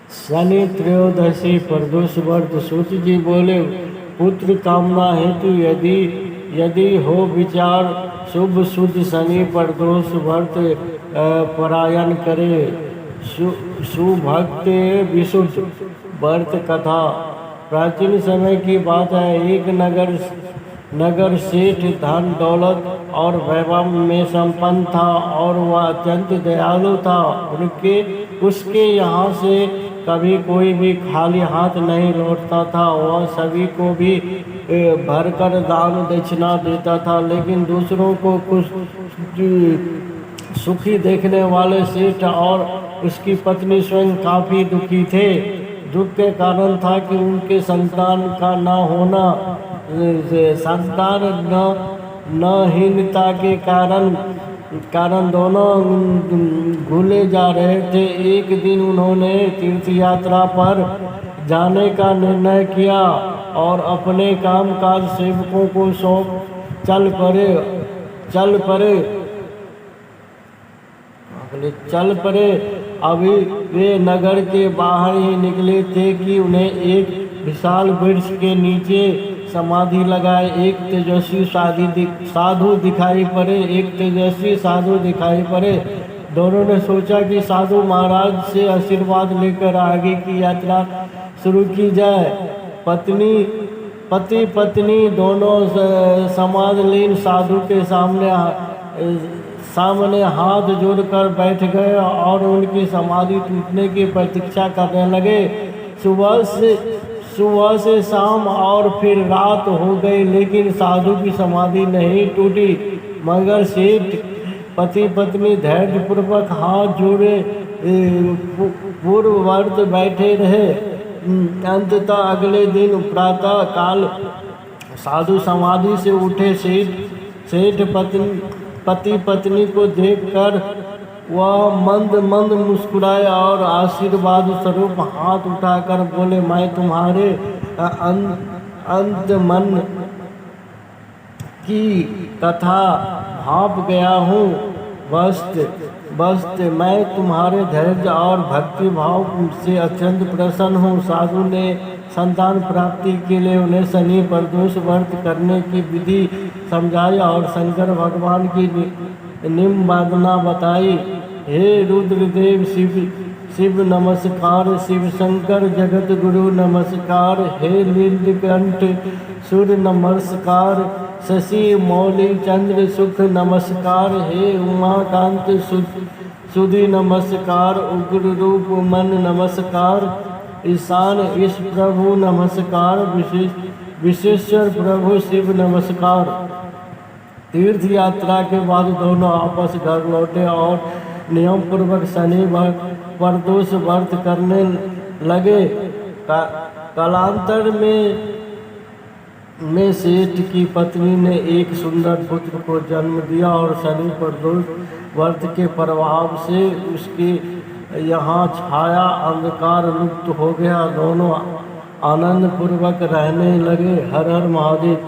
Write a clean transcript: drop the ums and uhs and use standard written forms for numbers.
शनि त्रयोदशी प्रदोष व्रत। सूत जी बोले, पुत्र कामना हेतु यदि यदि हो विचार, शुभ शुद्ध शनि प्रदोष व्रत परायण करे। सुभक्त विशुद्ध व्रत कथा। प्राचीन समय की बात है। एक नगर सेठ धन दौलत और वैभव में संपन्न था और वह अत्यंत दयालु था। उसके यहाँ से कभी कोई भी खाली हाथ नहीं लौटता था। वह सभी को भी भरकर दान दक्षिणा देता था, लेकिन दूसरों को सुखी देखने वाले सेठ और उसकी पत्नी स्वयं काफी दुखी थे। दुख के कारण था कि उनके संतान का न होना, संतान नहीनता के कारण दोनों भूले जा रहे थे। एक दिन उन्होंने तीर्थ यात्रा पर जाने का निर्णय किया और अपने कामकाज सेवकों को सौंप चल पड़े। अभी वे नगर के बाहर ही निकले थे कि उन्हें एक विशाल वृक्ष के नीचे समाधि लगाए एक तेजस्वी साधु दिखाई पड़े। दोनों ने सोचा कि साधु महाराज से आशीर्वाद लेकर आगे की यात्रा शुरू की जाए। पति पत्नी दोनों समाधिलीन साधु के सामने हाथ जोड़कर बैठ गए और उनकी समाधि टूटने की प्रतीक्षा करने लगे। सुबह से शाम और फिर रात हो गई, लेकिन साधु की समाधि नहीं टूटी। मगर सेठ पति पत्नी धैर्यपूर्वक हाथ जोड़े पूर्ववत बैठे रहे। अंततः अगले दिन प्रातः काल साधु समाधि से उठे। सेठ पति पत्नी को देखकर वह मंद मुस्कुराए और आशीर्वाद स्वरूप हाथ उठाकर बोले, मैं तुम्हारे अंत मन की कथा भाप गया हूँ। बस्त मैं तुम्हारे धैर्य और भक्ति भाव से अत्यंत प्रसन्न हूँ। साधु ने संतान प्राप्ति के लिए उन्हें शनि प्रदोष व्रत करने की विधि समझाई और शंकर भगवान की निम्बादना बताई। हे रुद्रदेव शिव नमस्कार, शिव शंकर जगत गुरु नमस्कार, हे नीलकंठ सूर्य नमस्कार, शशि मौली चंद्र सुख नमस्कार, हे उमाकांत सुधि नमस्कार, उग्र रूप मन नमस्कार, ईशान ईश प्रभु नमस्कार, विश्वेश्वर प्रभु शिव नमस्कार। तीर्थ यात्रा के बाद दोनों आपस घर लौटे और नियम पूर्वक शनि प्रदोष व्रत करने लगे। कालांतर में सेठ की पत्नी ने एक सुंदर पुत्र को जन्म दिया और शनि प्रदोष व्रत के प्रभाव से उसके यहाँ छाया अंधकार लुप्त हो गया। दोनों आनंद पूर्वक रहने लगे। हर हर महादेव।